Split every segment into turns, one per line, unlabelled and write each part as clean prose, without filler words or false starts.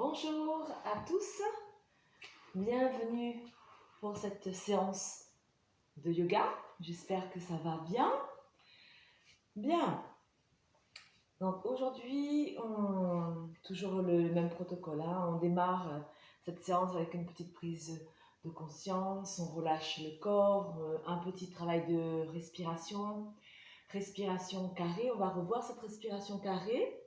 Bonjour à tous, bienvenue pour cette séance de yoga. J'espère que ça va bien. Bien, donc aujourd'hui, toujours le même protocole, on démarre cette séance avec une petite prise de conscience, on relâche le corps, un petit travail de respiration, respiration carrée. On va revoir cette respiration carrée.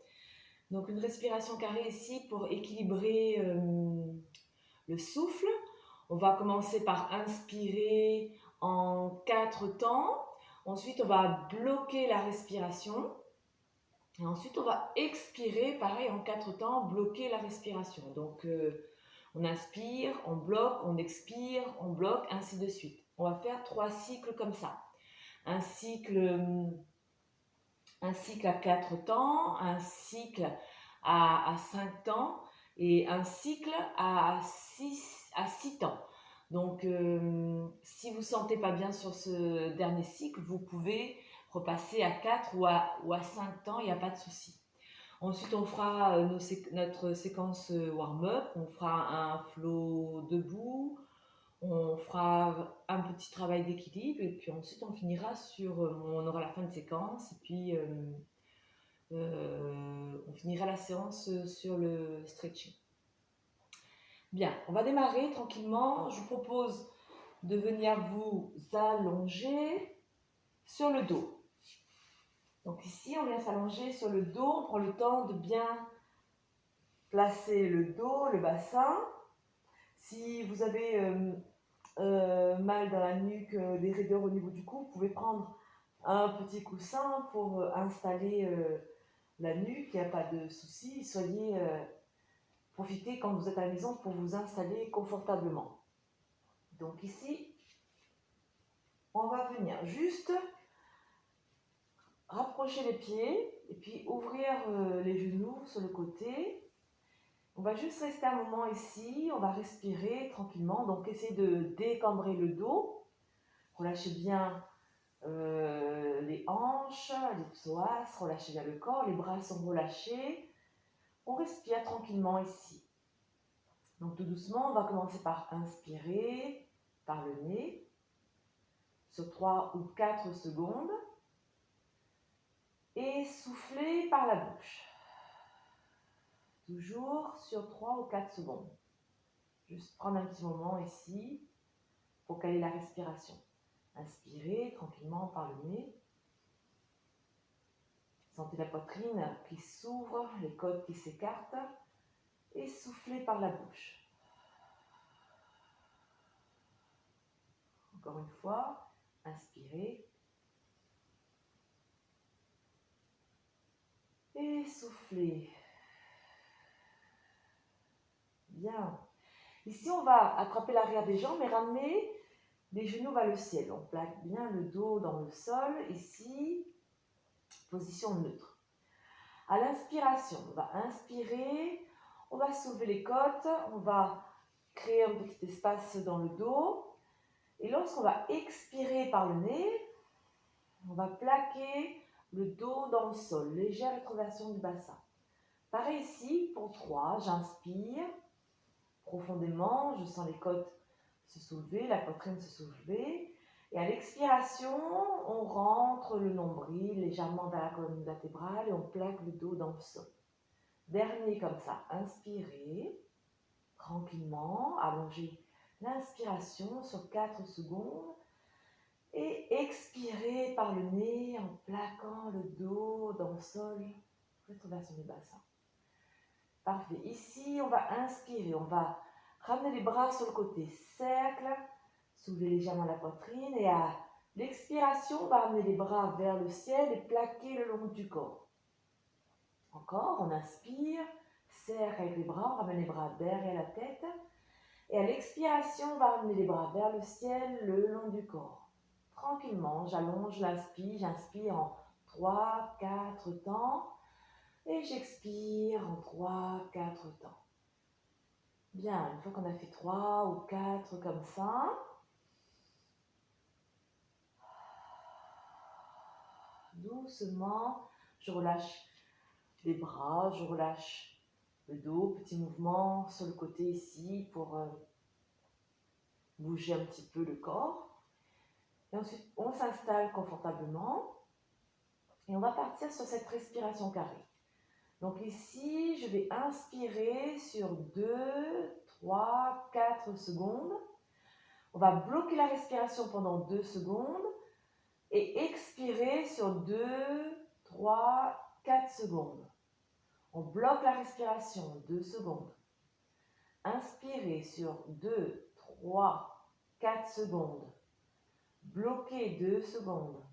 Donc une respiration carrée ici pour équilibrer le souffle. On va commencer par inspirer en 4 temps. Ensuite, on va bloquer la respiration. Et ensuite, on va expirer, pareil, en 4 temps, bloquer la respiration. Donc, on inspire, on bloque, on expire, on bloque, ainsi de suite. On va faire 3 cycles comme ça. Un cycle à 4 temps, un cycle à 5 temps et un cycle à 6 temps. Donc, si vous ne sentez pas bien sur ce dernier cycle, vous pouvez repasser à 4 ou à 5 temps, il n'y a pas de souci. Ensuite, on fera notre séquence warm-up, on fera un flow debout, on fera un petit travail d'équilibre et puis ensuite on finira on aura la fin de séquence et puis on finira la séance sur le stretching. Bien, on va démarrer tranquillement. Je vous propose de venir vous allonger sur le dos. Donc ici, on vient s'allonger sur le dos. On prend le temps de bien placer le dos, le bassin. Si vous avez mal dans la nuque, des raideurs au niveau du cou, vous pouvez prendre un petit coussin pour installer la nuque. Il n'y a pas de souci. Profitez quand vous êtes à la maison pour vous installer confortablement. Donc ici, on va venir juste rapprocher les pieds et puis ouvrir les genoux sur le côté. On va juste rester un moment ici, on va respirer tranquillement. Donc essayez de décambrer le dos, relâchez bien les hanches, les psoas, relâchez bien le corps, les bras sont relâchés. On respire tranquillement ici. Donc tout doucement, on va commencer par inspirer par le nez sur 3 ou 4 secondes et souffler par la bouche. Toujours sur 3 ou 4 secondes. Juste prendre un petit moment ici pour caler la respiration. Inspirez tranquillement par le nez. Sentez la poitrine qui s'ouvre, les côtes qui s'écartent et soufflez par la bouche. Encore une fois, inspirez et soufflez. Bien. Ici, on va attraper l'arrière des jambes et ramener les genoux vers le ciel. On plaque bien le dos dans le sol. Ici, position neutre. À l'inspiration, on va inspirer, on va soulever les côtes, on va créer un petit espace dans le dos. Et lorsqu'on va expirer par le nez, on va plaquer le dos dans le sol, légère rétroversion du bassin. Pareil ici, pour 3, j'inspire profondément, je sens les côtes se soulever, la poitrine se soulever. Et à l'expiration, on rentre le nombril légèrement vers la colonne vertébrale et on plaque le dos dans le sol. Dernier comme ça, inspirez tranquillement, allongez l'inspiration sur 4 secondes et expirez par le nez en plaquant le dos dans le sol, rétroversion du bassin. Parfait. Ici, on va inspirer, on va ramener les bras sur le côté, cercle, soulever légèrement la poitrine et à l'expiration, on va ramener les bras vers le ciel et plaquer le long du corps. Encore, on inspire, cercle avec les bras, on ramène les bras derrière la tête. Et à l'expiration, on va ramener les bras vers le ciel, le long du corps. Tranquillement, j'allonge, j'inspire en 3, 4 temps. Et j'expire en 3, 4 temps. Bien, une fois qu'on a fait 3 ou 4 comme ça, doucement, je relâche les bras, je relâche le dos, petit mouvement sur le côté ici pour bouger un petit peu le corps. Et ensuite, on s'installe confortablement et on va partir sur cette respiration carrée. Donc ici, je vais inspirer sur 2, 3, 4 secondes. On va bloquer la respiration pendant 2 secondes et expirer sur 2, 3, 4 secondes. On bloque la respiration 2 secondes. Inspirez sur 2, 3, 4 secondes. Bloquez 2 secondes.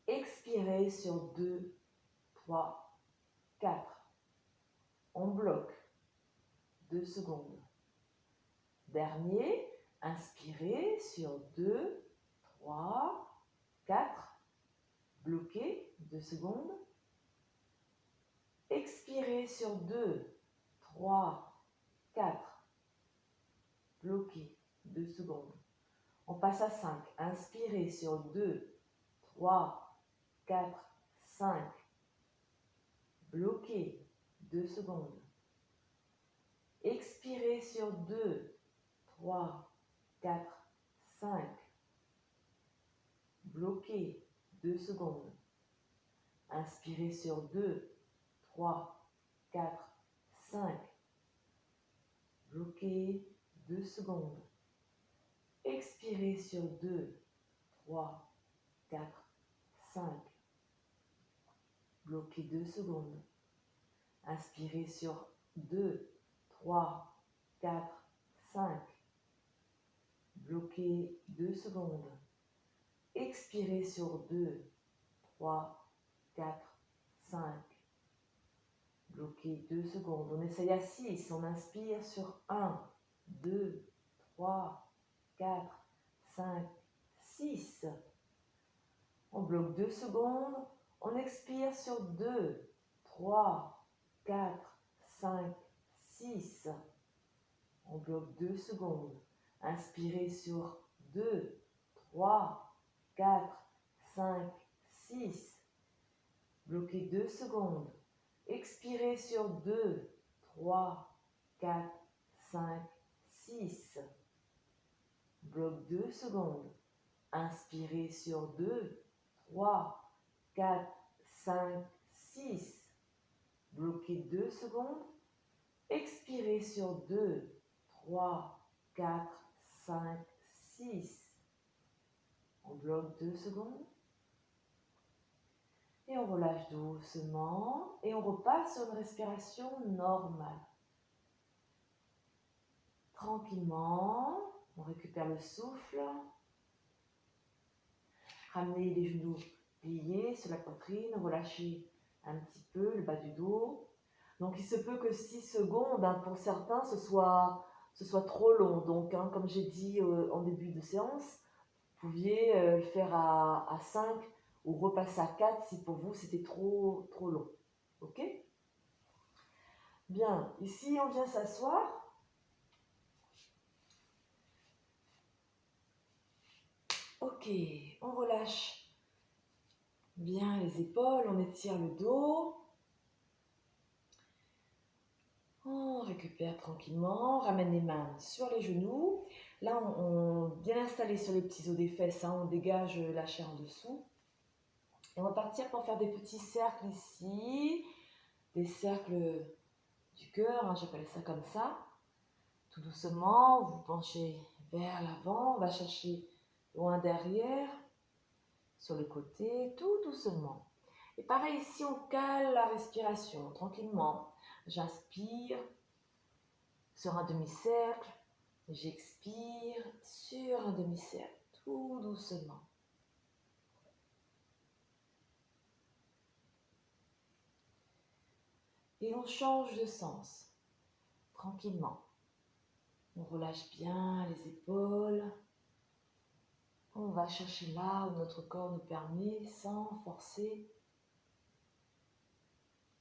Expirez sur 2, 3, 4. On bloque 2 secondes. Dernier, inspirez sur 2, 3, 4. Bloquez 2 secondes. Expirez sur 2, 3, 4. Bloquez 2 secondes. On passe à 5. Inspirez sur 2, 3, 4, 5. Bloquez 2 secondes. Expirez sur 2, 3, 4, 5. Bloquez 2 secondes. Inspirez sur 2, 3, 4, 5. Bloquez 2 secondes. Expirez sur 2, 3, 4, 5. Bloquez 2 secondes. Inspirez sur 2, 3, 4, 5. Bloquez 2 secondes. Expirez sur 2, 3, 4, 5. Bloquez 2 secondes. On essaye à 6. On inspire sur 1, 2, 3, 4, 5, 6. On bloque 2 secondes. On expire sur 2, 3, 4, 5, 6. On bloque 2 secondes. Inspirez sur 2, 3, 4, 5, 6. Bloquez 2 secondes. Expirez sur 2, 3, 4, 5, 6. Bloque 2 secondes. Inspirez sur 2, 3, 4, 5, 6. Bloquez 2 secondes. Expirez sur 2, 3, 4, 5, 6. On bloque 2 secondes. Et on relâche doucement. Et on repasse sur une respiration normale. Tranquillement, on récupère le souffle. Ramenez les genoux pliés sur la poitrine. Relâchez un petit peu le bas du dos. Donc il se peut que 6 secondes, pour certains, ce soit trop long. Donc comme j'ai dit en début de séance, vous pouviez le faire à 5 ou repasser à 4 si pour vous c'était trop long. Ok? Bien, ici on vient s'asseoir. Ok, on relâche bien les épaules, on étire le dos. On récupère tranquillement, on ramène les mains sur les genoux. Là, on bien installé sur les petits os des fesses, on dégage la chair en dessous. Et on va partir pour faire des petits cercles ici, des cercles du cœur, j'appelle ça comme ça. Tout doucement, vous penchez vers l'avant, on va chercher loin derrière, sur le côté, tout doucement. Et pareil ici, on cale la respiration tranquillement. J'inspire sur un demi-cercle, j'expire sur un demi-cercle, tout doucement. Et on change de sens, tranquillement. On relâche bien les épaules. On va chercher là où notre corps nous permet, sans forcer,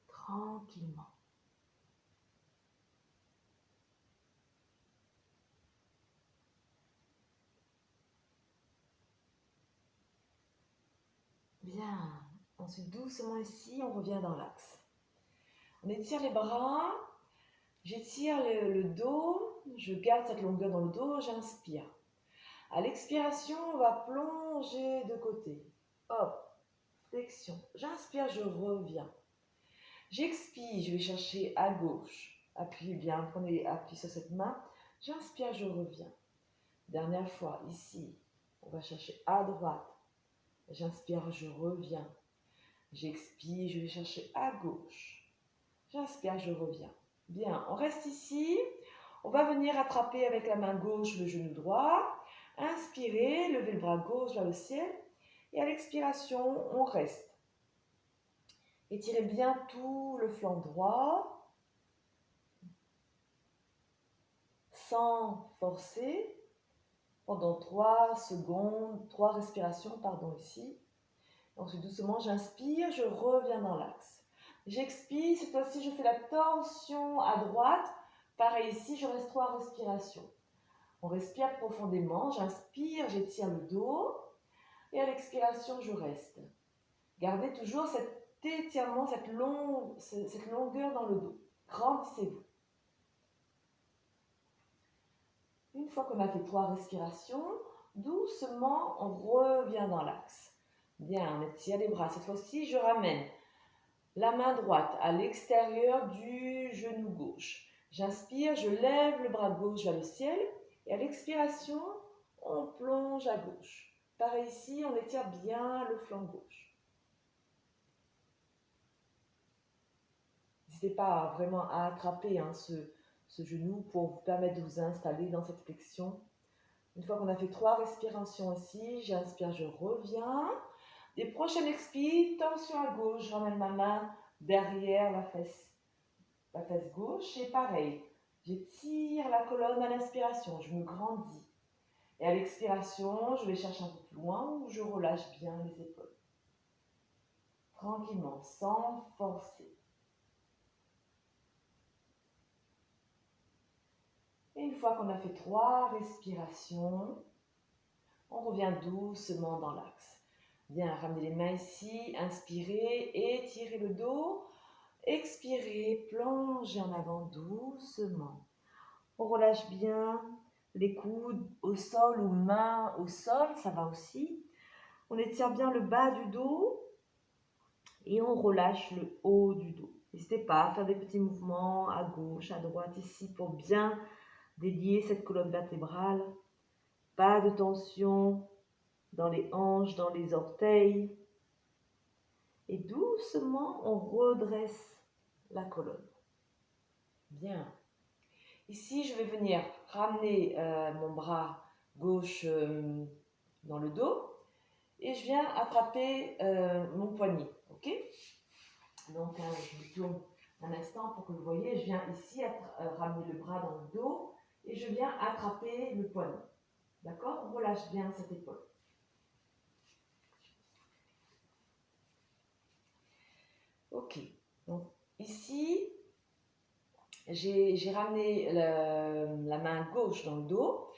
tranquillement. Bien. Ensuite, doucement ici, on revient dans l'axe. On étire les bras, j'étire le dos, je garde cette longueur dans le dos, j'inspire. À l'expiration, on va plonger de côté. Hop, flexion. J'inspire, je reviens. J'expire, je vais chercher à gauche. Appuyez bien, prenez appui sur cette main. J'inspire, je reviens. Dernière fois, ici, on va chercher à droite. J'inspire, je reviens. J'expire, je vais chercher à gauche. J'inspire, je reviens. Bien, on reste ici. On va venir attraper avec la main gauche le genou droit. Inspirez, levez le bras gauche vers le ciel. Et à l'expiration, on reste. Étirez bien tout le flanc droit. Sans forcer. Pendant 3 secondes, 3 respirations, pardon, ici. Ensuite, doucement, j'inspire, je reviens dans l'axe. J'expire, cette fois-ci, je fais la torsion à droite. Pareil ici, je reste 3 respirations. On respire profondément, j'inspire, j'étire le dos. Et à l'expiration, je reste. Gardez toujours cet étirement, cette longueur dans le dos. Grandissez-vous. Une fois qu'on a fait 3 respirations, doucement, on revient dans l'axe. Bien, on étire les bras. Cette fois-ci, je ramène la main droite à l'extérieur du genou gauche. J'inspire, je lève le bras gauche vers le ciel. Et à l'expiration, on plonge à gauche. Pareil ici, on étire bien le flanc gauche. N'hésitez pas vraiment à attraper ce genou pour vous permettre de vous installer dans cette flexion. Une fois qu'on a fait 3 respirations ici, j'inspire, je reviens. Des prochaines expires, tension à gauche, je ramène ma main derrière la fesse gauche. Et pareil, j'étire la colonne à l'inspiration, je me grandis. Et à l'expiration, je vais chercher un peu plus loin où je relâche bien les épaules. Tranquillement, sans forcer. Et une fois qu'on a fait 3 respirations, on revient doucement dans l'axe. Bien, ramenez les mains ici, inspirez, étirez le dos. Expirez, plongez en avant doucement. On relâche bien les coudes au sol ou mains au sol, ça va aussi. On étire bien le bas du dos et on relâche le haut du dos. N'hésitez pas à faire des petits mouvements à gauche, à droite ici pour bien délier cette colonne vertébrale. Pas de tension dans les hanches, dans les orteils. Et doucement, on redresse la colonne. Bien. Ici, je vais venir ramener mon bras gauche dans le dos et je viens attraper mon poignet. Ok? Donc, je me tourne un instant pour que vous voyez. Je viens ici ramener le bras dans le dos et je viens attraper le poignet. D'accord? On relâche bien cette épaule. Ok. Donc, ici, j'ai ramené la main gauche dans le dos.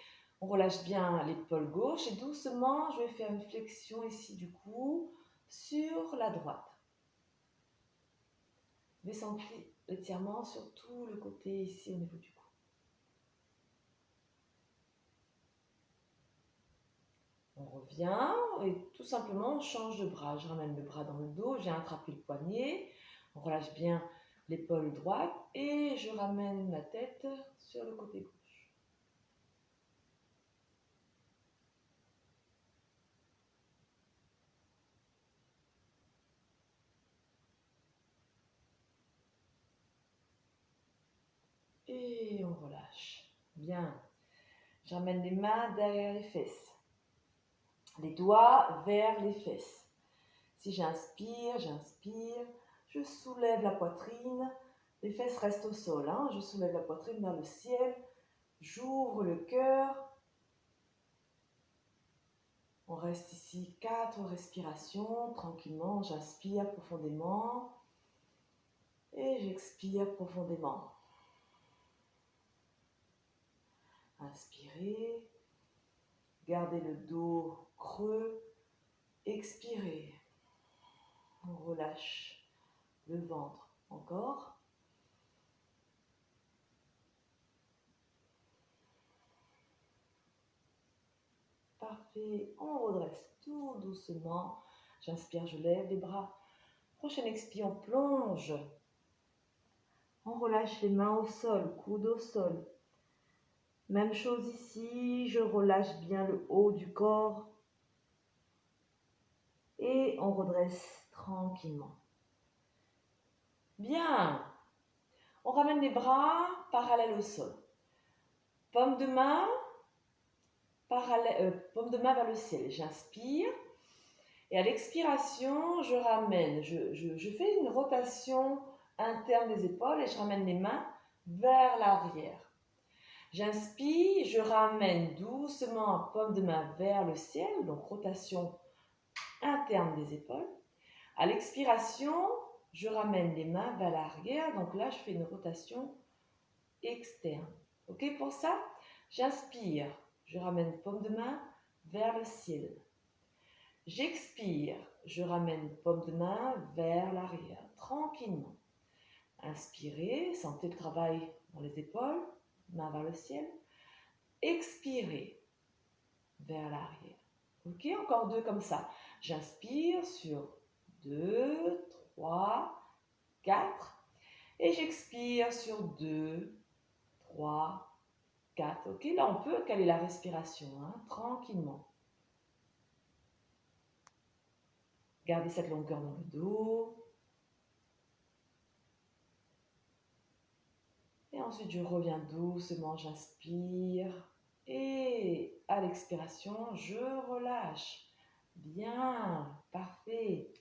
On relâche bien l'épaule gauche et doucement, je vais faire une flexion ici du cou sur la droite. Descendez l'étirement sur tout le côté ici au niveau du cou. On revient et tout simplement on change de bras. Je ramène le bras dans le dos, je viens attraper le poignet. On relâche bien l'épaule droite et je ramène la tête sur le côté gauche. Et on relâche. Bien. J'amène les mains derrière les fesses. Les doigts vers les fesses. Si j'inspire, je soulève la poitrine. Les fesses restent au sol. Je soulève la poitrine vers le ciel. J'ouvre le cœur. On reste ici 4 respirations. Tranquillement, j'inspire profondément. Et j'expire profondément. Inspirez. Gardez le dos creux. Expirez. On relâche le ventre. Encore. Parfait. On redresse tout doucement. J'inspire, je lève les bras. Prochaine expire, on plonge. On relâche les mains au sol, coude au sol. Même chose ici, je relâche bien le haut du corps. Et on redresse tranquillement. Bien. On ramène les bras parallèles au sol. Paume de main, paume de main vers le ciel. J'inspire. Et à l'expiration, je ramène, je fais une rotation interne des épaules et je ramène les mains vers l'arrière. J'inspire, je ramène doucement paume de main vers le ciel, donc rotation interne des épaules. À l'expiration, je ramène les mains vers l'arrière, donc là je fais une rotation externe. Ok, pour ça, j'inspire, je ramène paume de main vers le ciel. J'expire, je ramène paume de main vers l'arrière, tranquillement. Inspirez, sentez le travail dans les épaules, main vers le ciel. Expirez, vers l'arrière. Ok, encore 2 comme ça. J'inspire sur 2, 3, 4. Et j'expire sur 2, 3, 4. Ok, là on peut caler la respiration, tranquillement. Gardez cette longueur dans le dos. Et ensuite, je reviens doucement, j'inspire. Et à l'expiration, je relâche. Bien, parfait.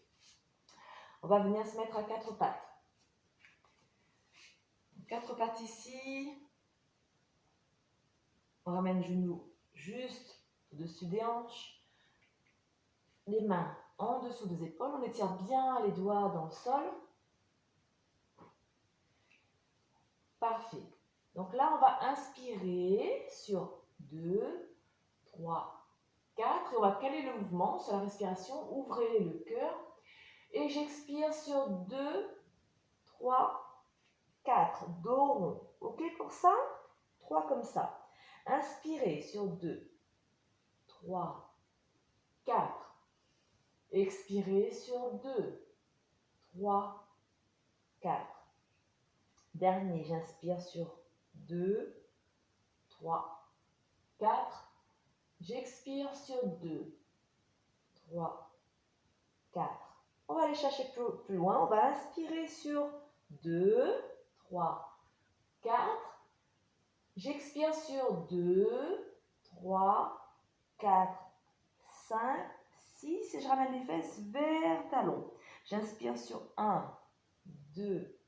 On va venir se mettre à 4 pattes. 4 pattes ici. On ramène le genou juste au-dessus des hanches. Les mains en dessous des épaules. On étire bien les doigts dans le sol. Parfait. Donc là, on va inspirer sur 2, 3, 4. Et on va caler le mouvement sur la respiration. Ouvrez le cœur. Et j'expire sur 2, 3, 4. Dos rond. Ok pour ça? 3 comme ça. Inspirez sur 2, 3, 4. Expirez sur 2, 3, 4. Dernier, j'inspire sur 2, 3, 4. J'expire sur 2, 3, 4. On va aller chercher plus loin. On va inspirer sur 2, 3, 4. J'expire sur 2, 3, 4, 5, 6. Et je ramène les fesses vers talons. J'inspire sur 1, 2,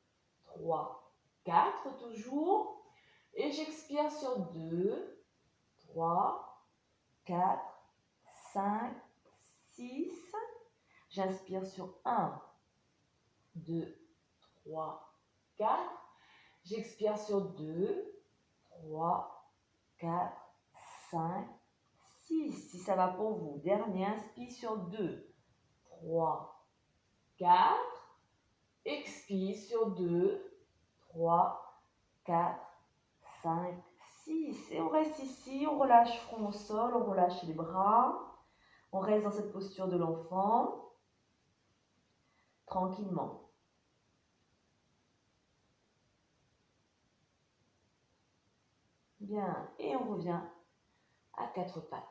3, 4 toujours. Et j'expire sur 2, 3, 4, 5, 6. J'inspire sur 1, 2, 3, 4. J'expire sur 2, 3, 4, 5, 6. Si ça va pour vous. Dernier, inspire sur 2, 3, 4. Expire sur 2, 3, 4, 5, 6. Et on reste ici, on relâche front au sol, on relâche les bras. On reste dans cette posture de l'enfant. Tranquillement. Bien, et on revient à 4 pattes.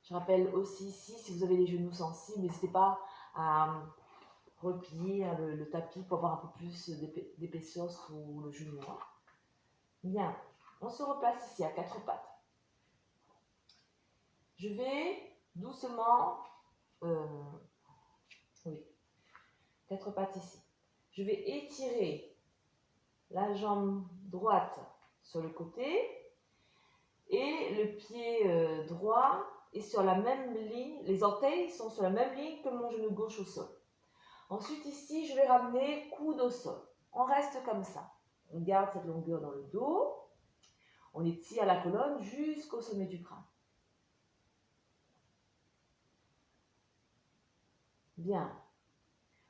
Je rappelle aussi ici, si vous avez les genoux sensibles, n'hésitez pas à replier le tapis pour avoir un peu plus d'épaisseur sous le genou. Bien, on se replace ici à 4 pattes. Je vais doucement, oui, 4 pattes ici. Je vais étirer la jambe droite sur le côté et le pied droit est sur la même ligne, les orteils sont sur la même ligne que mon genou gauche au sol. Ensuite ici, je vais ramener coude au sol. On reste comme ça. On garde cette longueur dans le dos. On étire la colonne jusqu'au sommet du crâne. Bien.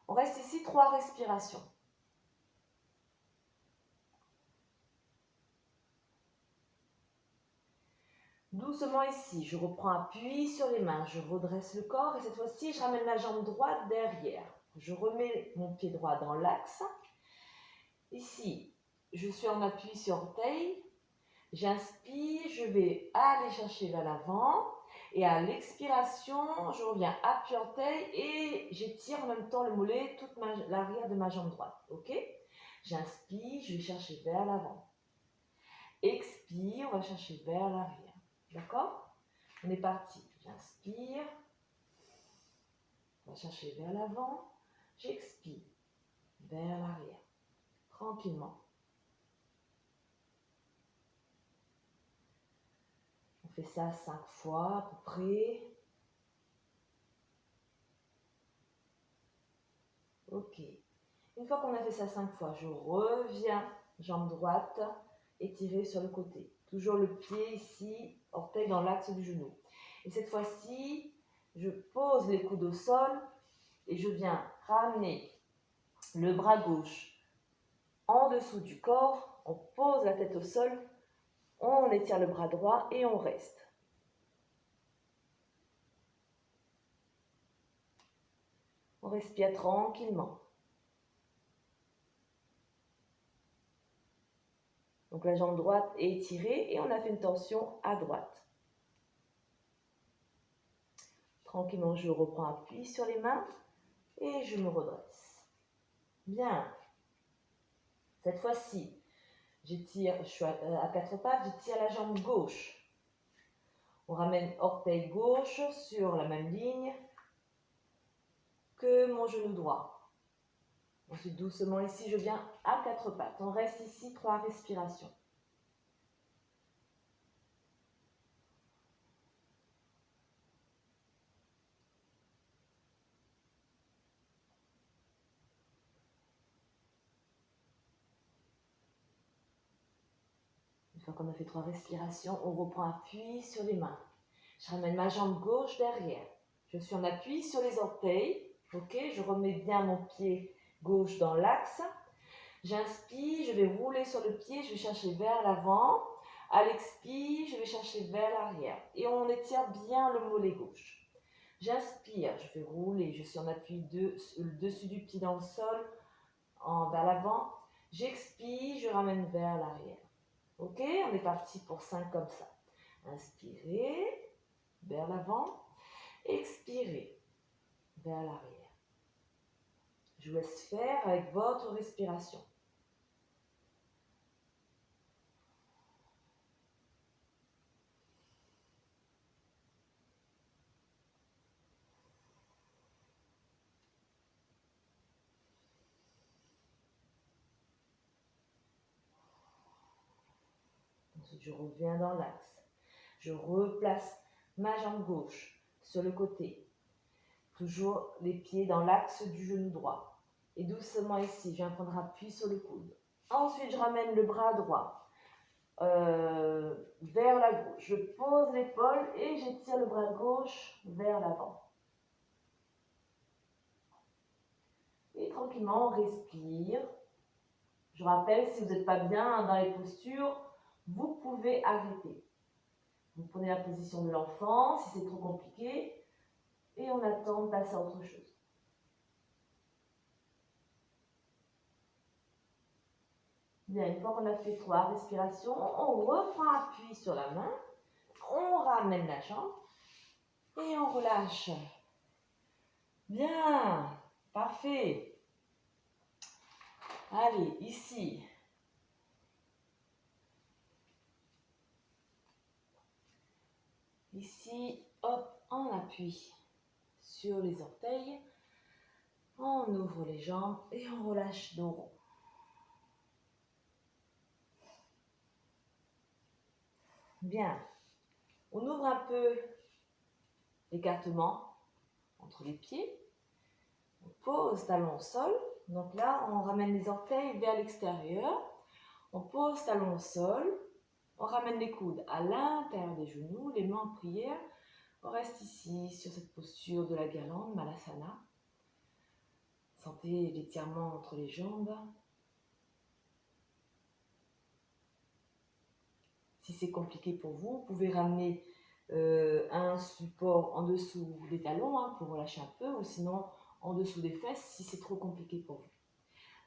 On reste ici 3 respirations. Doucement ici, je reprends appui sur les mains, je redresse le corps et cette fois-ci, je ramène la jambe droite derrière. Je remets mon pied droit dans l'axe. Ici, je suis en appui sur orteil. J'inspire, je vais aller chercher vers l'avant. Et à l'expiration, je reviens appui orteil et j'étire en même temps le mollet, toute l'arrière de ma jambe droite. Ok? J'inspire, je vais chercher vers l'avant. Expire, on va chercher vers l'arrière. D'accord? On est parti. J'inspire. On va chercher vers l'avant. J'expire. Vers l'arrière. Tranquillement. On fait ça 5 fois à peu près. Ok. Une fois qu'on a fait ça 5 fois, je reviens, jambe droite, étirée sur le côté. Toujours le pied ici, orteil dans l'axe du genou. Et cette fois-ci, je pose les coudes au sol et je viens ramener le bras gauche en dessous du corps. On pose la tête au sol, on étire le bras droit et on reste. On respire tranquillement. Donc la jambe droite est étirée et on a fait une torsion à droite. Tranquillement, je reprends appui sur les mains et je me redresse. Bien. Cette fois-ci, j'étire, je suis à 4 pattes, j'étire la jambe gauche. On ramène orteil gauche sur la même ligne que mon genou droit. Ensuite, doucement ici, je viens à 4 pattes. On reste ici 3 respirations. Une fois qu'on a fait 3 respirations, on reprend appui sur les mains. Je ramène ma jambe gauche derrière. Je suis en appui sur les orteils. Ok, je remets bien mon pied gauche dans l'axe. J'inspire, je vais rouler sur le pied, je vais chercher vers l'avant. À l'expire, je vais chercher vers l'arrière. Et on étire bien le mollet gauche. J'inspire, je vais rouler, je suis en appui dessus du pied dans le sol, vers l'avant. J'expire, je ramène vers l'arrière. Ok, on est parti pour 5 comme ça. Inspirez, vers l'avant. Expirez, vers l'arrière. Je vous laisse faire avec votre respiration. Ensuite, je reviens dans l'axe. Je replace ma jambe gauche sur le côté. Toujours les pieds dans l'axe du genou droit. Et doucement ici, je viens prendre appui sur le coude. Ensuite, je ramène le bras droit vers la gauche. Je pose l'épaule et j'étire le bras gauche vers l'avant. Et tranquillement, on respire. Je rappelle, si vous n'êtes pas bien dans les postures, vous pouvez arrêter. Vous prenez la position de l'enfant, si c'est trop compliqué, et on attend de passer à autre chose. Bien, une fois qu'on a fait 3 respirations, on reprend appui sur la main, on ramène la jambe et on relâche. Bien, parfait. Allez, ici. Ici, hop, on appuie sur les orteils. On ouvre les jambes et on relâche dos rond. Bien. On ouvre un peu l'écartement entre les pieds. On pose talon au sol. Donc là, on ramène les orteils vers l'extérieur. On pose talon au sol. On ramène les coudes à l'intérieur des genoux, les mains en prière. On reste ici sur cette posture de la Galande, Malasana. Sentez l'étirement entre les jambes. Si c'est compliqué pour vous, vous pouvez ramener un support en dessous des talons hein, pour relâcher un peu, ou sinon en dessous des fesses si c'est trop compliqué pour vous.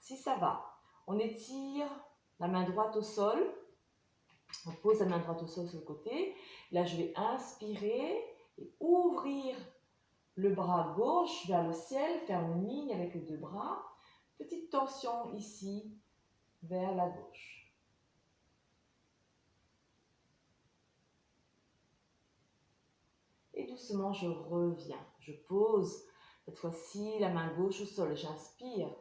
Si ça va, on étire la main droite au sol, on pose la main droite au sol sur le côté. Là, je vais inspirer et ouvrir le bras gauche vers le ciel, faire une ligne avec les deux bras. Petite torsion ici vers la gauche. Et doucement, je reviens. Je pose cette fois-ci la main gauche au sol. J'inspire.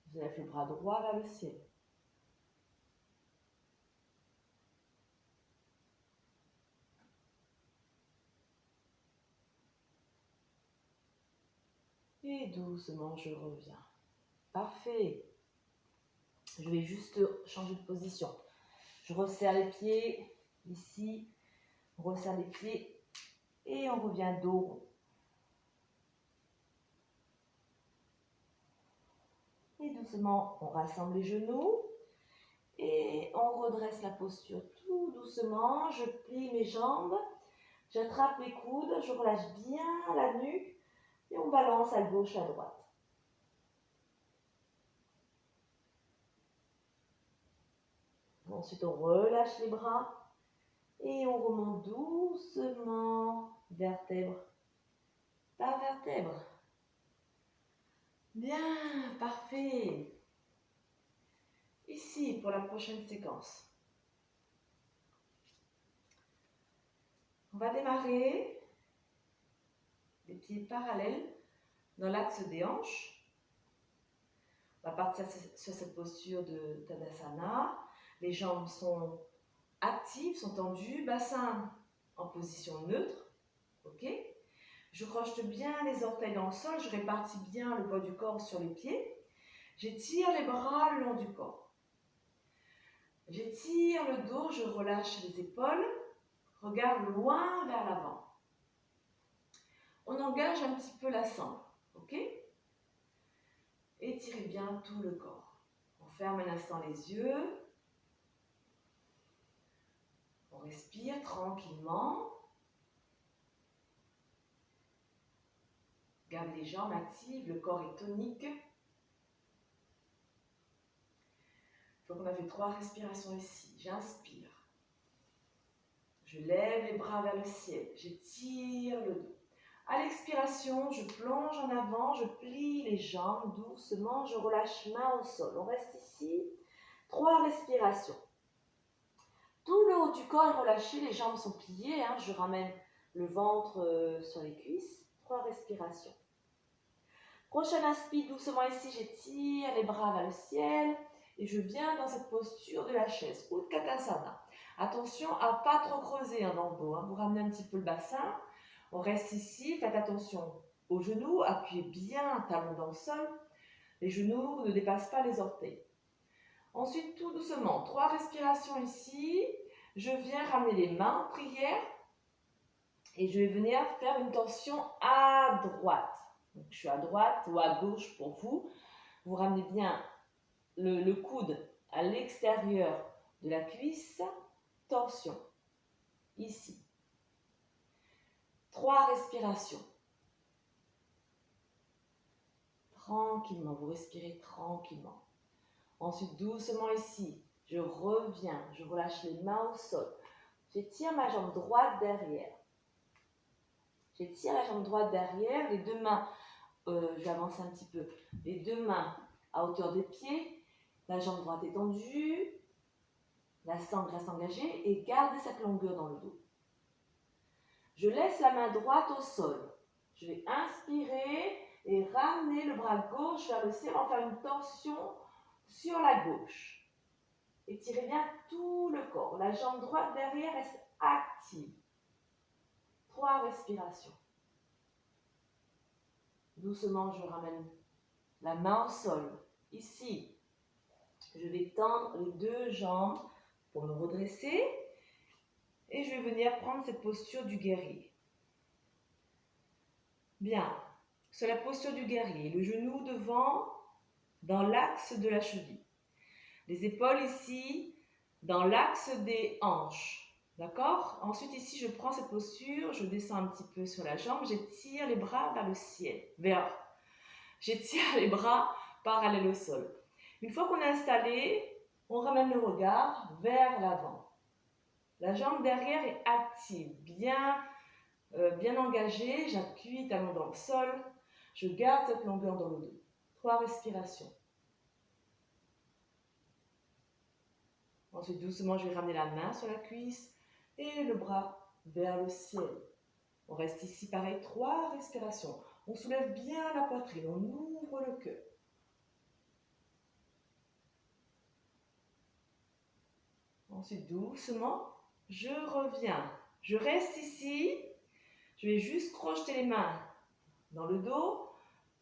Je lève le bras droit vers le ciel. Et doucement, je reviens. Parfait. Je vais juste changer de position. Je resserre les pieds ici. On resserre les pieds et on revient dos rond. Et doucement, on rassemble les genoux et on redresse la posture tout doucement. Je plie mes jambes, j'attrape les coudes, je relâche bien la nuque et on balance à gauche, à droite. Ensuite, on relâche les bras et on remonte doucement, vertèbre par vertèbre. Bien, parfait. Ici, pour la prochaine séquence. On va démarrer les pieds parallèles dans l'axe des hanches. On va partir sur cette posture de Tadasana. Les jambes sont actives, sont tendues, bassin en position neutre. Ok. Je croche bien les orteils dans le sol, je répartis bien le poids du corps sur les pieds. J'étire les bras le long du corps. J'étire le dos, je relâche les épaules. Regarde loin vers l'avant. On engage un petit peu la sangle, ok? Étirez bien tout le corps. On ferme un instant les yeux. On respire tranquillement. Garde les jambes actives, le corps est tonique. Donc on a fait 3 respirations ici. J'inspire. Je lève les bras vers le ciel. J'étire le dos. À l'expiration, je plonge en avant, je plie les jambes doucement, je relâche main au sol. On reste ici. 3 respirations. Tout le haut du corps est relâché, les jambes sont pliées. Je ramène le ventre sur les cuisses. 3 respirations. Prochaine inspire, doucement ici, j'étire les bras vers le ciel et je viens dans cette posture de la chaise, Utkatasana. Attention à ne pas trop creuser dans le dos, vous ramenez un petit peu le bassin. On reste ici, faites attention aux genoux, appuyez bien talon dans le sol. Les genoux ne dépassent pas les orteils. Ensuite, tout doucement, 3 respirations ici. Je viens ramener les mains en prière et je vais venir faire une torsion à droite. Donc, je suis à droite ou à gauche pour vous. Vous ramenez bien le coude à l'extérieur de la cuisse. Torsion. Ici. 3 respirations. Tranquillement, vous respirez tranquillement. Ensuite, doucement ici, je reviens, je relâche les mains au sol. J'étire ma jambe droite derrière. J'étire la jambe droite derrière, les deux mains, je vais avancer un petit peu, les deux mains à hauteur des pieds, la jambe droite est tendue, la sangle reste engagée et gardez cette longueur dans le dos. Je laisse la main droite au sol. Je vais inspirer et ramener le bras gauche vers le ciel en faire une torsion sur la gauche. Étirez bien tout le corps. La jambe droite derrière reste active. 3 respirations. Doucement, je ramène la main au sol. Ici, je vais tendre les 2 jambes pour me redresser. Et je vais venir prendre cette posture du guerrier. Bien, sur la posture du guerrier, le genou devant dans l'axe de la cheville. Les épaules ici dans l'axe des hanches. D'accord? Ensuite, ici, je prends cette posture, je descends un petit peu sur la jambe, j'étire les bras vers le ciel, j'étire les bras parallèles au sol. Une fois qu'on est installé, on ramène le regard vers l'avant. La jambe derrière est active, bien engagée, j'appuie talon dans le sol, je garde cette longueur dans le dos. 3 respirations. Ensuite, doucement, je vais ramener la main sur la cuisse et le bras vers le ciel. On reste ici, pareil, 3 respirations. On soulève bien la poitrine, on ouvre le cœur. Ensuite, doucement, je reviens. Je reste ici. Je vais juste crocheter les mains dans le dos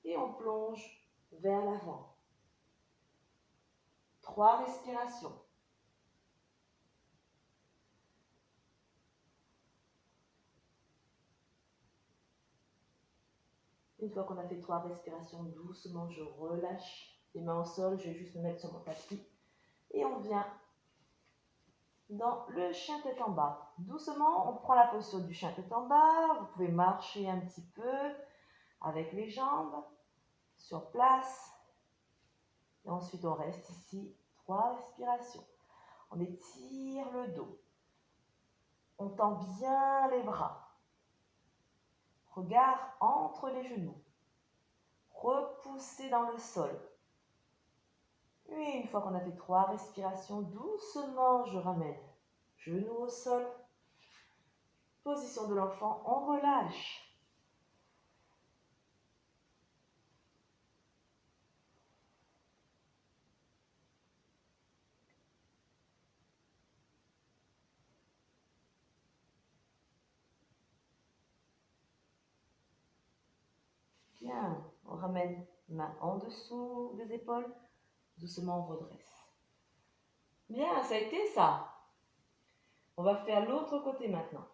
et on plonge vers l'avant. 3 respirations. Une fois qu'on a fait 3 respirations, doucement, je relâche les mains au sol. Je vais juste me mettre sur mon tapis. Et on vient dans le chien tête en bas. Doucement, on prend la posture du chien tête en bas. Vous pouvez marcher un petit peu avec les jambes sur place. Et ensuite, on reste ici. 3 respirations. On étire le dos. On tend bien les bras. Regard entre les genoux. Repoussez dans le sol. Et une fois qu'on a fait 3 respirations, doucement, je ramène genou au sol. Position de l'enfant, on relâche. Bien, on ramène main en dessous des épaules. Doucement, on redresse. Bien, ça a été ça. On va faire l'autre côté maintenant.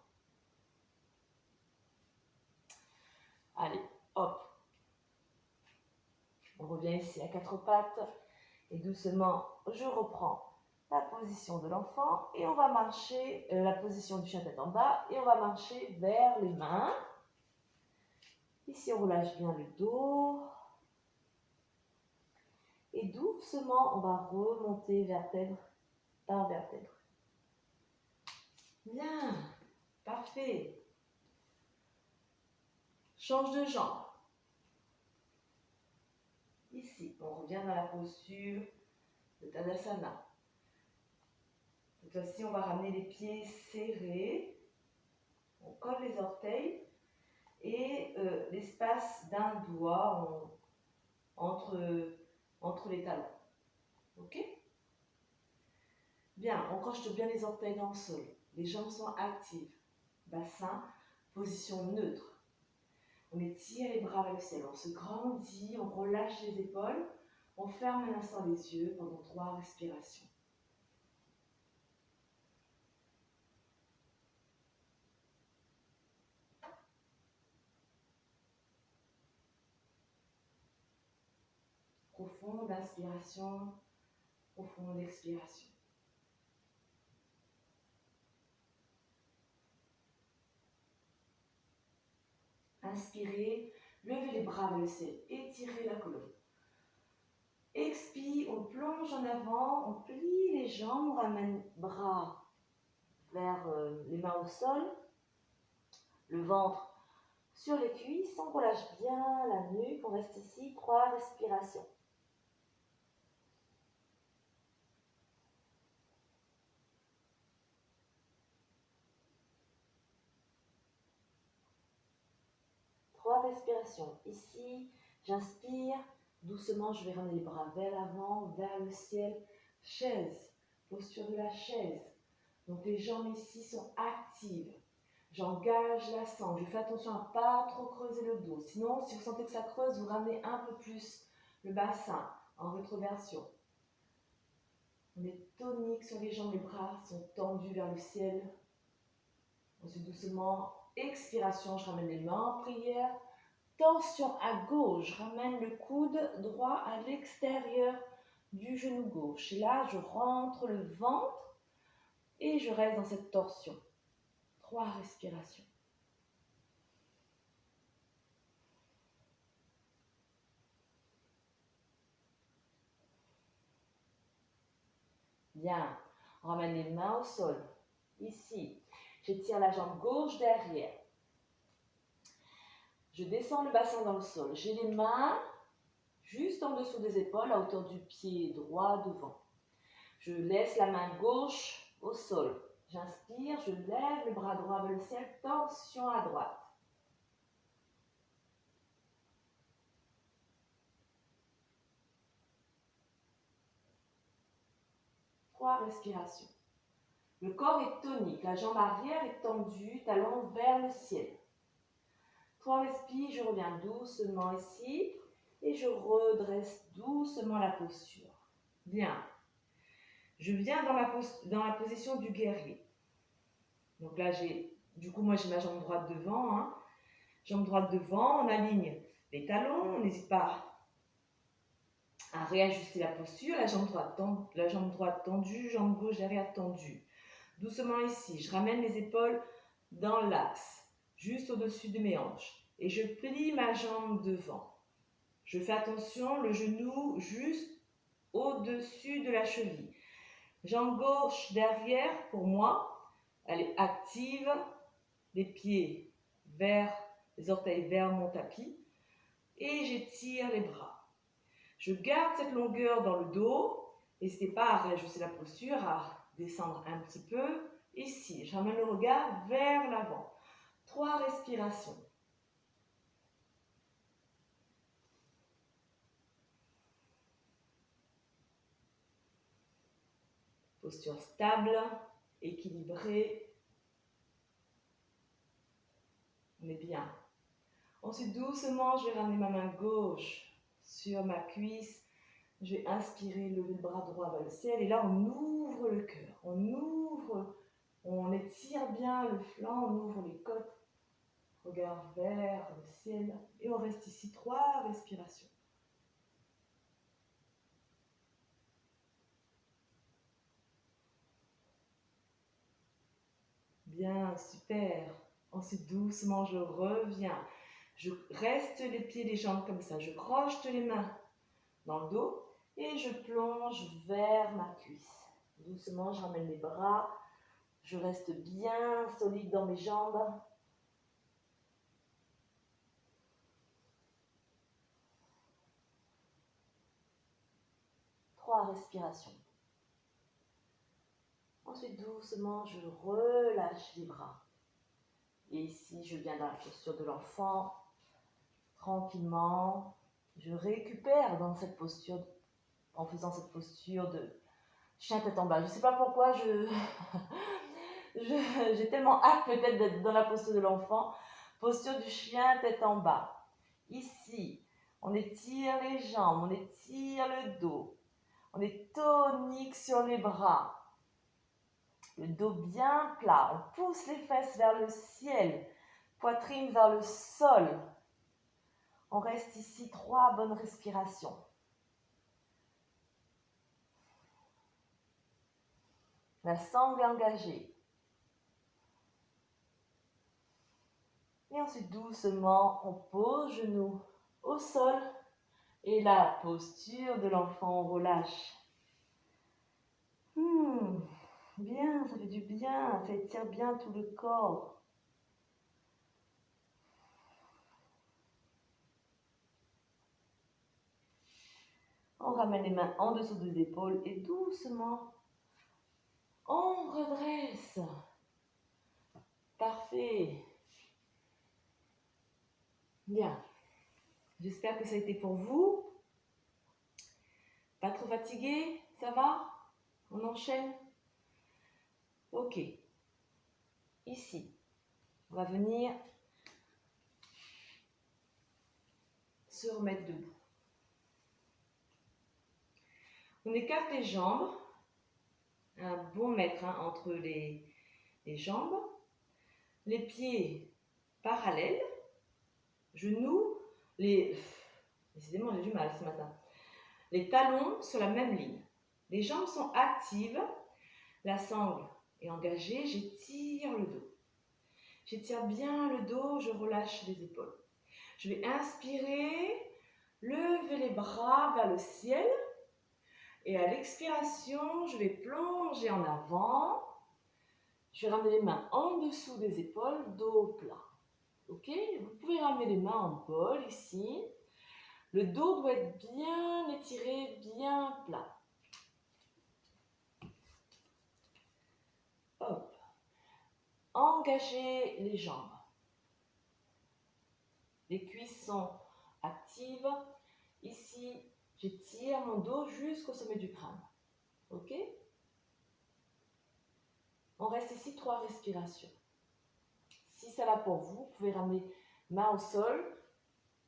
Allez, hop. On revient ici à 4 pattes. Et doucement, je reprends la position de l'enfant. Et on va marcher, la position du chien tête en bas. Et on va marcher vers les mains. Ici, on relâche bien le dos. Et doucement, on va remonter vertèbre par vertèbre. Bien, parfait. Change de jambe. Ici, on revient dans la posture de Tadasana. Cette fois-ci, on va ramener les pieds serrés. On colle les orteils et l'espace d'un doigt entre les talons. Ok? Bien, on croche bien les orteils dans le sol. Les jambes sont actives. Bassin, position neutre. On étire les bras vers le ciel, on se grandit, on relâche les épaules, on ferme un instant les yeux pendant 3 respirations. Profonde inspiration, profonde expiration. Inspirez, levez les bras vers le ciel, étirez la colonne. Expire, on plonge en avant, on plie les jambes, on ramène bras vers les mains au sol, le ventre sur les cuisses, on relâche bien la nuque, on reste ici, 3 respirations. Respiration. Ici, j'inspire. Doucement, je vais ramener les bras vers l'avant, vers le ciel. Chaise, posture de la chaise. Donc les jambes ici sont actives. J'engage la sangle. Je fais attention à ne pas trop creuser le dos. Sinon, si vous sentez que ça creuse, vous ramenez un peu plus le bassin en rétroversion. On est tonique sur les jambes, les bras sont tendus vers le ciel. Ensuite, doucement, expiration, je ramène les mains en prière. Tension à gauche, je ramène le coude droit à l'extérieur du genou gauche. Et là, je rentre le ventre et je reste dans cette torsion. 3 respirations. Bien, on ramène les mains au sol. Ici, j'étire la jambe gauche derrière. Je descends le bassin dans le sol. J'ai les mains juste en dessous des épaules, à hauteur du pied droit devant. Je laisse la main gauche au sol. J'inspire, je lève le bras droit vers le ciel, torsion à droite. Trois respirations. Le corps est tonique, la jambe arrière est tendue, talon vers le ciel. 3 respires, je reviens doucement ici et je redresse doucement la posture. Bien. Je viens dans la position du guerrier. Donc là, moi j'ai ma jambe droite devant. Hein. Jambe droite devant, on aligne les talons, on n'hésite pas à réajuster la posture. La jambe droite tendue, jambe gauche derrière tendue. Doucement ici, je ramène les épaules dans l'axe, juste au-dessus de mes hanches. Et je plie ma jambe devant. Je fais attention, le genou juste au-dessus de la cheville. Jambe gauche derrière, pour moi, elle est active. Les pieds les orteils vers mon tapis. Et j'étire les bras. Je garde cette longueur dans le dos. N'hésitez pas à réajuster la posture, à descendre un petit peu. Ici, je ramène le regard vers l'avant. 3 respirations. Posture stable, équilibrée. On est bien. Ensuite, doucement, je vais ramener ma main gauche sur ma cuisse. Je vais inspirer, lever le bras droit vers le ciel. Et là, on ouvre le cœur. On étire bien le flanc, on ouvre les côtes. Regard vers le ciel. Et on reste ici 3 respirations. Bien, super. Ensuite, doucement, je reviens. Je reste les pieds, les jambes comme ça. Je croche les mains dans le dos et je plonge vers ma cuisse. Doucement, je ramène les bras. Je reste bien solide dans mes jambes. Trois respirations. Ensuite, doucement, je relâche les bras. Et ici, je viens dans la posture de l'enfant. Tranquillement, je récupère dans cette posture, en faisant cette posture de chien tête en bas. Je ne sais pas pourquoi, j'ai tellement hâte peut-être d'être dans la posture de l'enfant. Posture du chien tête en bas. Ici, on étire les jambes, on étire le dos. On est tonique sur les bras. Le dos bien plat. On pousse les fesses vers le ciel. Poitrine vers le sol. On reste ici 3 bonnes respirations. La sangle est engagée. Et ensuite, doucement, on pose genoux au sol. Et la posture de l'enfant, on relâche. Bien, ça fait du bien, ça étire bien tout le corps. On ramène les mains en dessous des épaules et doucement, on redresse. Parfait. Bien. J'espère que ça a été pour vous. Pas trop fatigué, ça va? On enchaîne? Ok. Ici, on va venir se remettre debout. On écarte les jambes, un bon mètre entre les jambes, les pieds parallèles, genoux, décidément j'ai du mal ce matin, les talons sur la même ligne. Les jambes sont actives, la sangle est engagée, j'étire le dos. J'étire bien le dos, je relâche les épaules. Je vais inspirer, lever les bras vers le ciel. Et à l'expiration, je vais plonger en avant. Je vais ramener les mains en dessous des épaules, dos plat. Ok? Vous pouvez ramener les mains en bol ici. Le dos doit être bien étiré, bien plat. Hop. Engagez les jambes. Les cuisses sont actives. Ici, j'étire mon dos jusqu'au sommet du crâne. Ok? On reste ici 3 respirations. Si ça va pour vous, vous pouvez ramener main au sol.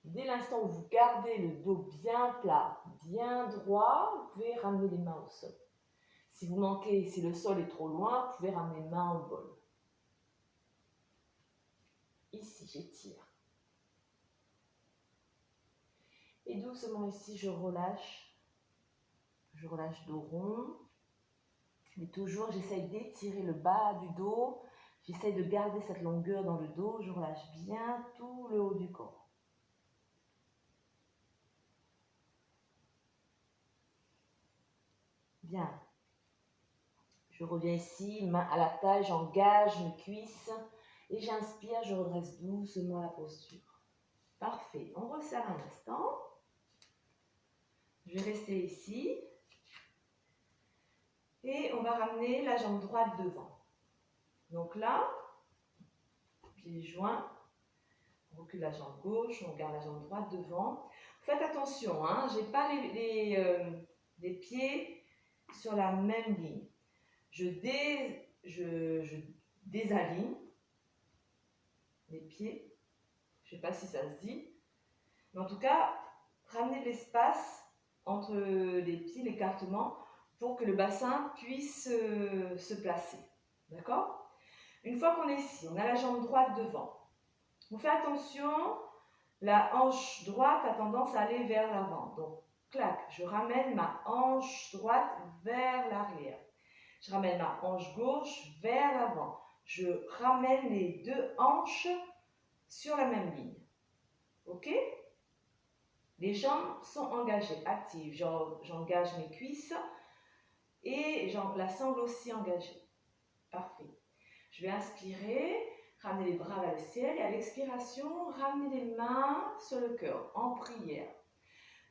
Dès l'instant où vous gardez le dos bien plat, bien droit, vous pouvez ramener les mains au sol. Si vous manquez, si le sol est trop loin, vous pouvez ramener les mains au bol. Ici, j'étire. Et doucement ici, je relâche. Je relâche dos rond. Mais toujours, j'essaye d'étirer le bas du dos. J'essaye de garder cette longueur dans le dos. Je relâche bien tout le haut du corps. Bien. Je reviens ici, main à la taille, j'engage mes cuisses. Et j'inspire, je redresse doucement la posture. Parfait. On resserre un instant. Je vais rester ici. Et on va ramener la jambe droite devant. Donc là, pieds joints. On recule la jambe gauche, on garde la jambe droite devant. Faites attention, hein, je n'ai pas les pieds sur la même ligne. Je désaligne les pieds. Je ne sais pas si ça se dit. Mais en tout cas, ramenez l'espace entre les pieds, l'écartement, pour que le bassin puisse se placer. D'accord? Une fois qu'on est ici, on a la jambe droite devant. On fait attention, la hanche droite a tendance à aller vers l'avant. Donc, clac, je ramène ma hanche droite vers l'arrière. Je ramène ma hanche gauche vers l'avant. Je ramène les deux hanches sur la même ligne. Ok? Les jambes sont engagées, actives. J'engage mes cuisses et la sangle aussi engagée. Parfait. Je vais inspirer, ramener les bras vers le ciel et à l'expiration, ramener les mains sur le cœur en prière.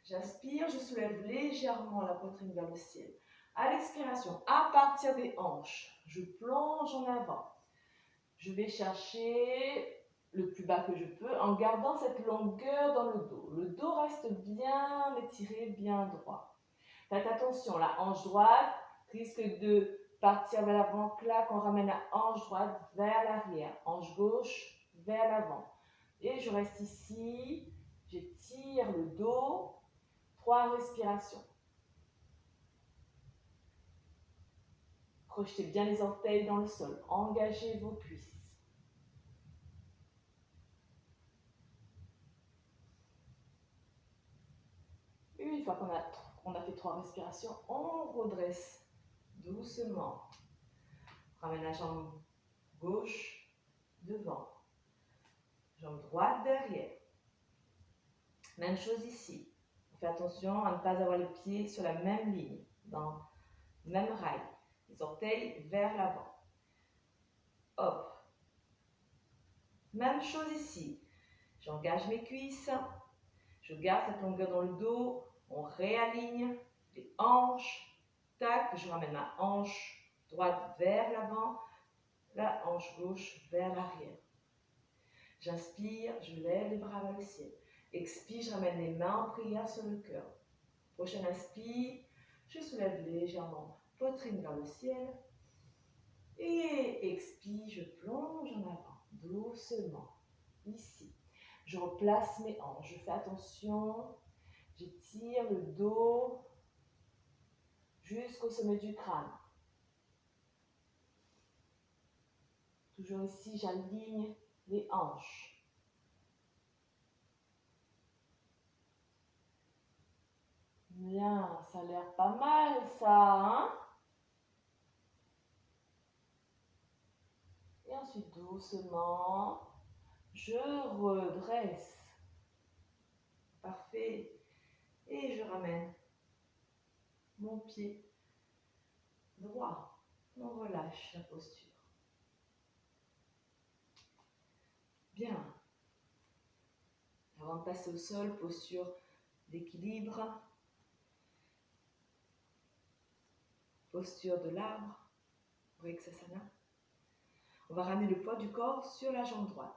J'inspire, je soulève légèrement la poitrine vers le ciel. À l'expiration, à partir des hanches, je plonge en avant. Je vais chercher le plus bas que je peux en gardant cette longueur dans le dos. Le dos reste bien étiré, bien droit. Faites attention, la hanche droite risque de partir vers l'avant, clac, on ramène la hanche droite vers l'arrière, hanche gauche vers l'avant. Et je reste ici, j'étire le dos, 3 respirations. Projetez bien les orteils dans le sol, engagez vos cuisses. Une fois qu'on a fait 3 respirations, on redresse doucement. Ramène la jambe gauche devant, jambe droite derrière. Même chose ici. On fait attention à ne pas avoir les pieds sur la même ligne, dans le même rail. Les orteils vers l'avant. Hop. Même chose ici. J'engage mes cuisses. Je garde cette longueur dans le dos. On réaligne les hanches. Tac, je ramène ma hanche droite vers l'avant. La hanche gauche vers l'arrière. J'inspire, je lève les bras vers le ciel. Expire, je ramène les mains en prière sur le cœur. Prochaine inspire, je soulève légèrement, poitrine vers le ciel. Et expire, je plonge en avant, doucement, ici. Je replace mes hanches, je fais attention, j'étire le dos jusqu'au sommet du crâne. Toujours ici, j'aligne les hanches. Bien, ça a l'air pas mal ça, hein? Et ensuite, ensuite doucement, je redresse. Parfait. Et je ramène mon pied droit. On relâche la posture. Bien. Avant de passer au sol, posture d'équilibre. Posture de l'arbre. Vrksasana. On va ramener le poids du corps sur la jambe droite.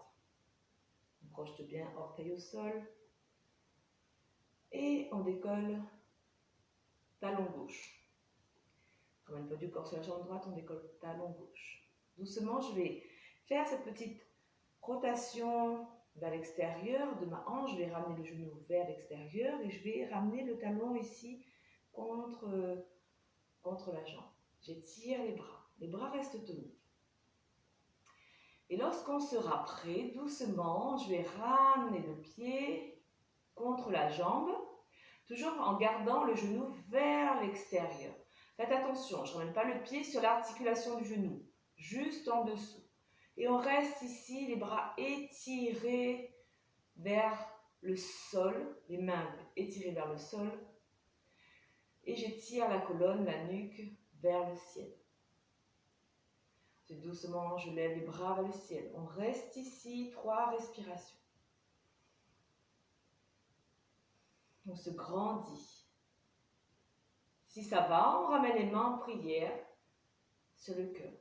On projette bien orteil au sol. Et on décolle talon gauche. On ramène le poids du corps sur la jambe droite, on décolle talon gauche. Doucement, je vais faire cette petite rotation vers l'extérieur de ma hanche. Je vais ramener le genou vers l'extérieur et je vais ramener le talon ici contre la jambe. J'étire les bras. Les bras restent toniques. Et lorsqu'on sera prêt, doucement, je vais ramener le pied contre la jambe, toujours en gardant le genou vers l'extérieur. Faites attention, je ne ramène pas le pied sur l'articulation du genou, juste en dessous. Et on reste ici, les bras étirés vers le sol, les mains étirées vers le sol. Et j'étire la colonne, la nuque vers le ciel. Doucement, je lève les bras vers le ciel. On reste ici, 3 respirations. On se grandit. Si ça va, on ramène les mains en prière sur le cœur.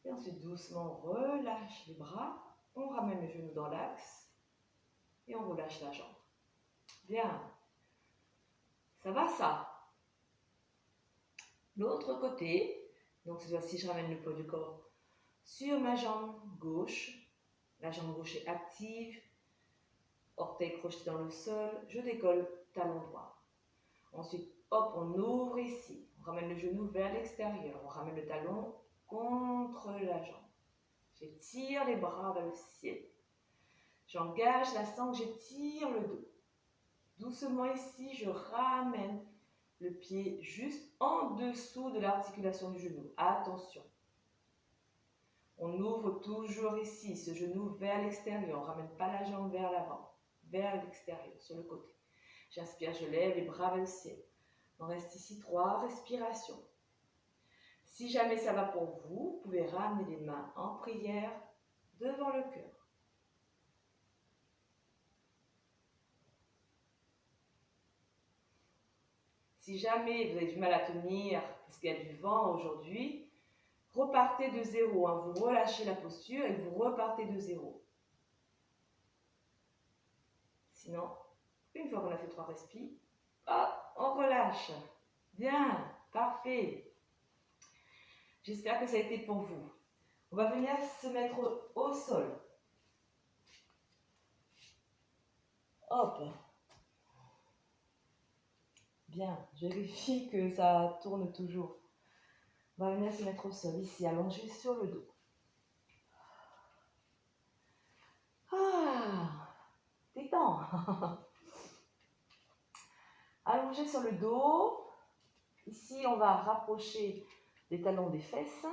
Et ensuite, doucement, on relâche les bras. On ramène le genou dans l'axe. Et on relâche la jambe. Bien. Ça va, ça? L'autre côté, donc cette fois-ci, je ramène le poids du corps sur ma jambe gauche. La jambe gauche est active. Orteil crocheté dans le sol. Je décolle talon droit. Ensuite, hop, on ouvre ici. On ramène le genou vers l'extérieur. On ramène le talon contre la jambe. J'étire les bras vers le ciel. J'engage la sangle, j'étire le dos. Doucement ici, je ramène le pied juste en dessous de l'articulation du genou. Attention. On ouvre toujours ici, ce genou vers l'extérieur. On ne ramène pas la jambe vers l'avant, vers l'extérieur, sur le côté. J'inspire, je lève les bras vers le ciel. On reste ici 3 respirations. Si jamais ça va pour vous, vous pouvez ramener les mains en prière devant le cœur. Si jamais vous avez du mal à tenir, parce qu'il y a du vent aujourd'hui, repartez de zéro. Vous relâchez la posture et vous repartez de zéro. Sinon, une fois qu'on a fait 3 respires, hop, on relâche. Bien, parfait. J'espère que ça a été pour vous. On va venir se mettre au sol. Hop. Bien, je vérifie que ça tourne toujours. On va venir se mettre au sol, ici, allongé sur le dos. Ah, détends. Allongé sur le dos. Ici, on va rapprocher les talons des fesses.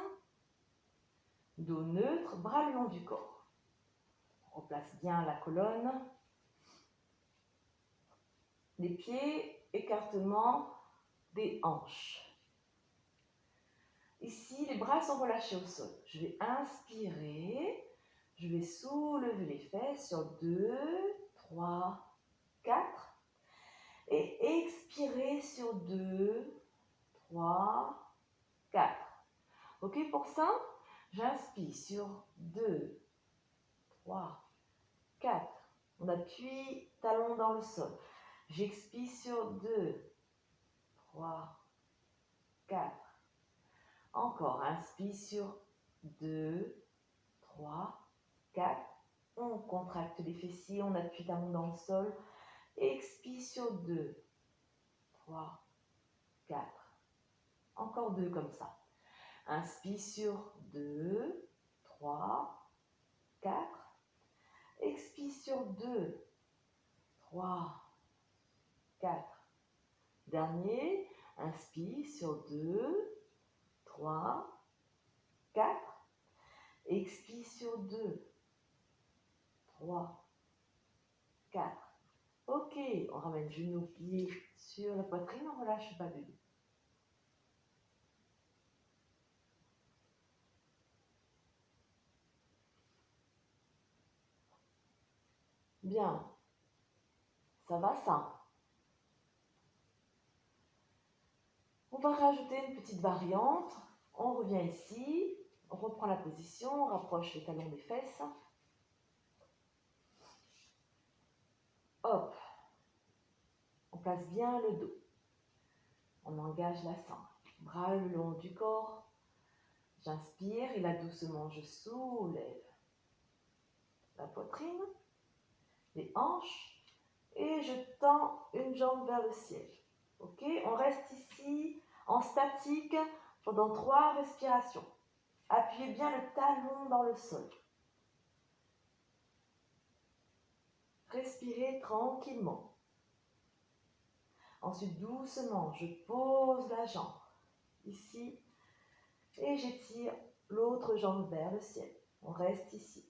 Dos neutre, bras le long du corps. On replace bien la colonne. Les pieds, écartement des hanches. Ici, les bras sont relâchés au sol. Je vais inspirer. Je vais soulever les fesses sur 2, 3, 4. Et expirer sur 2, 3, 4. Ok pour ça? J'inspire sur 2, 3, 4. On appuie talon dans le sol. J'expire sur 2, 3, 4. Encore, inspire sur 2, 3, 4. On contracte les fessiers, on appuie talon dans le sol. Expire sur 2, 3, 4. Encore 2 comme ça. Inspire sur 2, 3, 4. Expire sur 2, 3, 4. Dernier, inspire sur 2, 3, 4. Expire sur 2, 3, 4. Ok, on ramène genou, pied sur la poitrine, on relâche le bas du dos. Bien, ça va ça. On va rajouter une petite variante. On revient ici, on reprend la position, on rapproche les talons des fesses. Hop, on place bien le dos. On engage la sangle. Bras le long du corps. J'inspire et là doucement je soulève la poitrine, les hanches et je tends une jambe vers le ciel. Ok, on reste ici en statique pendant 3 respirations. Appuyez bien le talon dans le sol. Respirez tranquillement. Ensuite, doucement, je pose la jambe ici et j'étire l'autre jambe vers le ciel. On reste ici.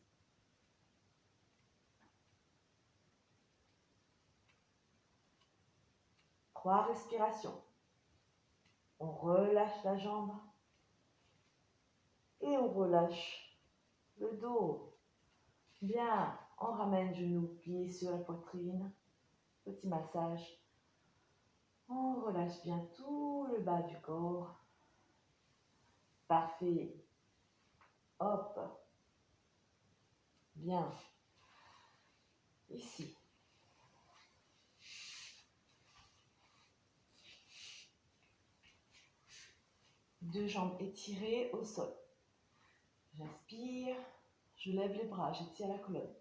Trois respirations. On relâche la jambe et on relâche le dos. Bien, on ramène genoux, pieds sur la poitrine. Petit massage. On relâche bien tout le bas du corps. Parfait. Hop. Bien. Ici. Deux jambes étirées au sol. J'inspire, je lève les bras, j'étire la colonne.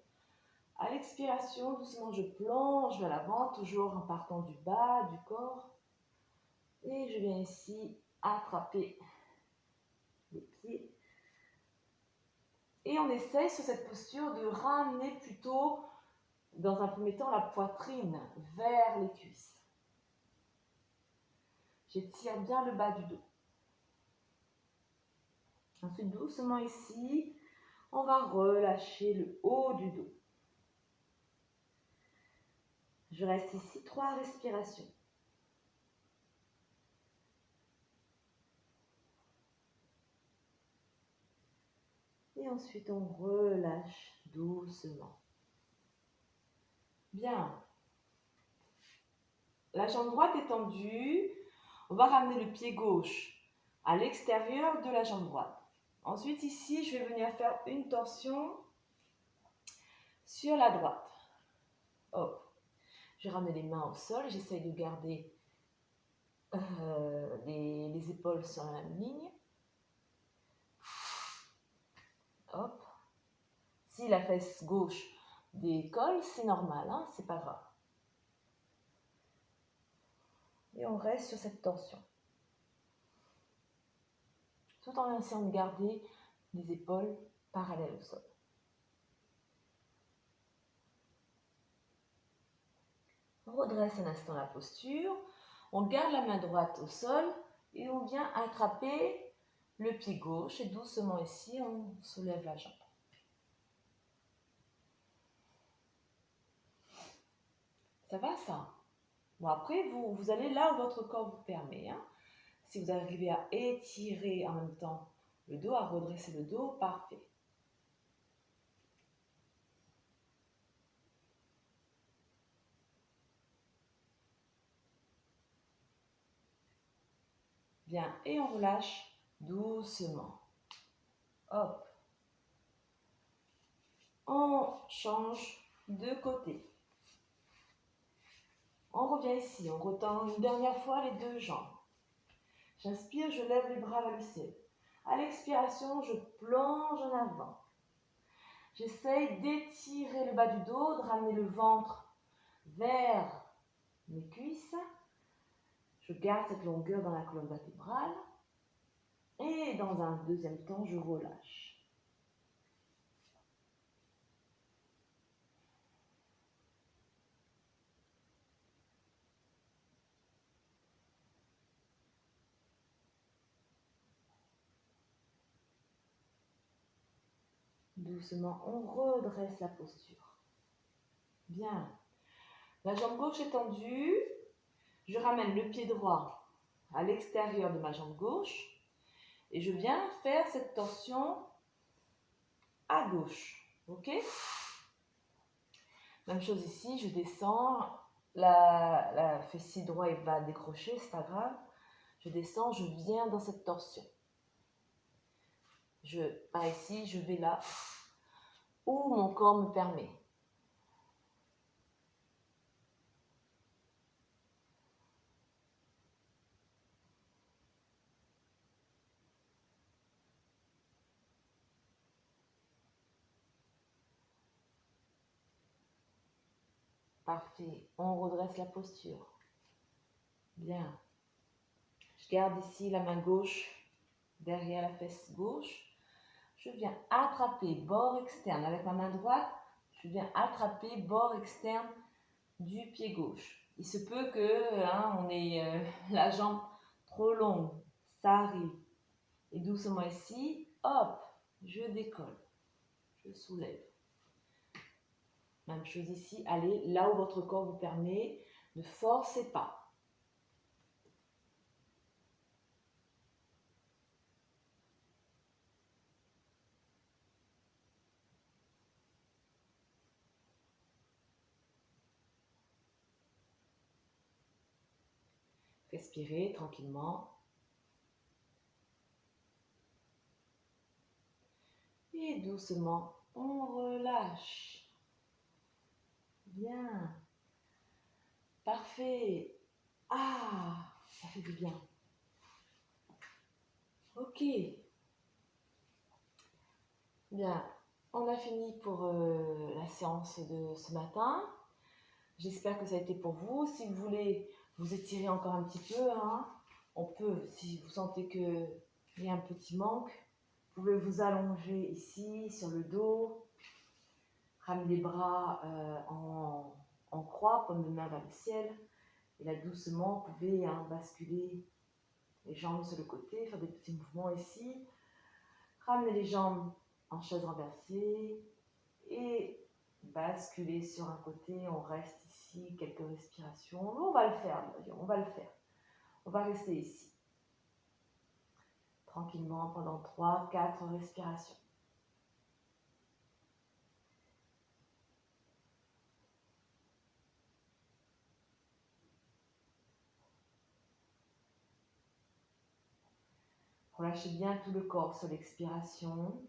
À l'expiration, doucement, je plonge vers l'avant, toujours en partant du bas du corps. Et je viens ici attraper les pieds. Et on essaye sur cette posture de ramener plutôt, dans un premier temps, la poitrine vers les cuisses. J'étire bien le bas du dos. Ensuite, doucement ici, on va relâcher le haut du dos. Je reste ici 3 respirations. Et ensuite, on relâche doucement. Bien. La jambe droite est tendue. On va ramener le pied gauche à l'extérieur de la jambe droite. Ensuite, ici, je vais venir faire une torsion sur la droite. Hop. Je ramène les mains au sol. J'essaye de garder les épaules sur la même ligne. Hop. Si la fesse gauche décolle, c'est normal, hein, c'est pas grave. Et on reste sur cette torsion. Tout en essayant de garder les épaules parallèles au sol. On redresse un instant la posture. On garde la main droite au sol et on vient attraper le pied gauche. Et doucement ici, on soulève la jambe. Ça va ça? Bon, après, vous allez là où votre corps vous permet. Hein. Si vous arrivez à étirer en même temps le dos, à redresser le dos, parfait. Bien, et on relâche doucement. Hop. On change de côté. On revient ici, on retend une dernière fois les deux jambes. J'inspire, je lève les bras vers le ciel. À l'expiration, je plonge en avant. J'essaye d'étirer le bas du dos, de ramener le ventre vers mes cuisses. Je garde cette longueur dans la colonne vertébrale. Et dans un deuxième temps, je relâche. Doucement, on redresse la posture. Bien. La jambe gauche est tendue. Je ramène le pied droit à l'extérieur de ma jambe gauche. Et je viens faire cette torsion à gauche. Ok? Même chose ici, je descends. La fessier droit il va décrocher, c'est pas grave. Je descends, je viens dans cette torsion. Je pars ici, je vais là où mon corps me permet. Parfait. On redresse la posture. Bien. Je garde ici la main gauche derrière la fesse gauche. Je viens attraper bord externe avec ma main droite. Je viens attraper bord externe du pied gauche. Il se peut que on ait la jambe trop longue. Ça arrive. Et doucement ici, hop, je décolle. Je soulève. Même chose ici, allez là où votre corps vous permet. Ne forcez pas. Respirez tranquillement. Et doucement, on relâche. Bien. Parfait. Ah, ça fait du bien. Ok. Bien, on a fini pour la séance de ce matin. J'espère que ça a été pour vous. Si vous voulez vous étirer encore un petit peu, on peut, si vous sentez qu'il y a un petit manque, vous pouvez vous allonger ici sur le dos, ramener les bras en croix, paume de main vers le ciel. Et là, doucement, vous pouvez basculer les jambes sur le côté, faire des petits mouvements ici. Ramener les jambes en chaise renversée et basculer sur un côté. On reste ici, quelques respirations. On va le faire, on va le faire. On va rester ici. Tranquillement pendant 3-4 respirations. Relâchez bien tout le corps sur l'expiration.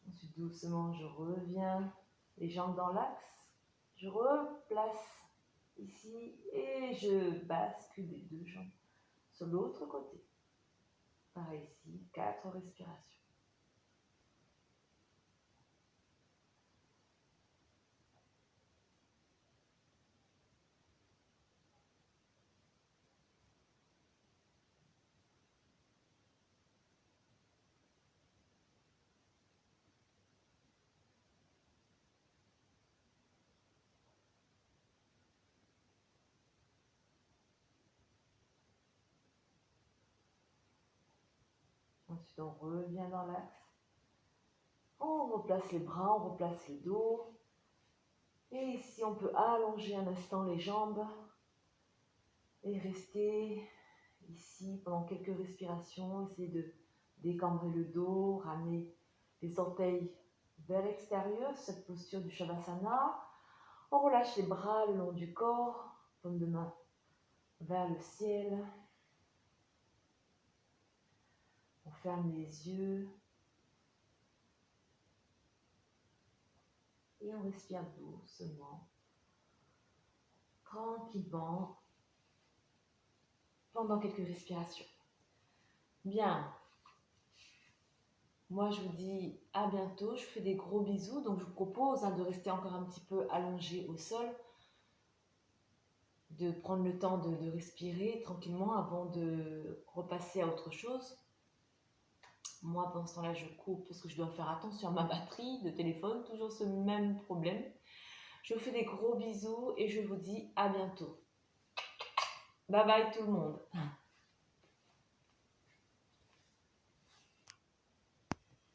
Ensuite, doucement, je reviens les jambes dans l'axe. Je replace ici et je bascule les deux jambes sur l'autre côté. Pareil ici, 4 respirations. Ensuite, on revient dans l'axe. On replace les bras, on replace le dos. Et ici, on peut allonger un instant les jambes et rester ici pendant quelques respirations. Essayez de décambrer le dos, ramener les orteils vers l'extérieur, cette posture du Shavasana. On relâche les bras le long du corps, paume de main vers le ciel. On ferme les yeux. Et on respire doucement, tranquillement, pendant quelques respirations. Bien. Moi, je vous dis à bientôt. Je vous fais des gros bisous. Donc, je vous propose de rester encore un petit peu allongé au sol, de prendre le temps de respirer tranquillement avant de repasser à autre chose. Moi, pendant ce temps-là, je coupe parce que je dois faire attention à ma batterie de téléphone. Toujours ce même problème. Je vous fais des gros bisous et je vous dis à bientôt. Bye bye tout le monde.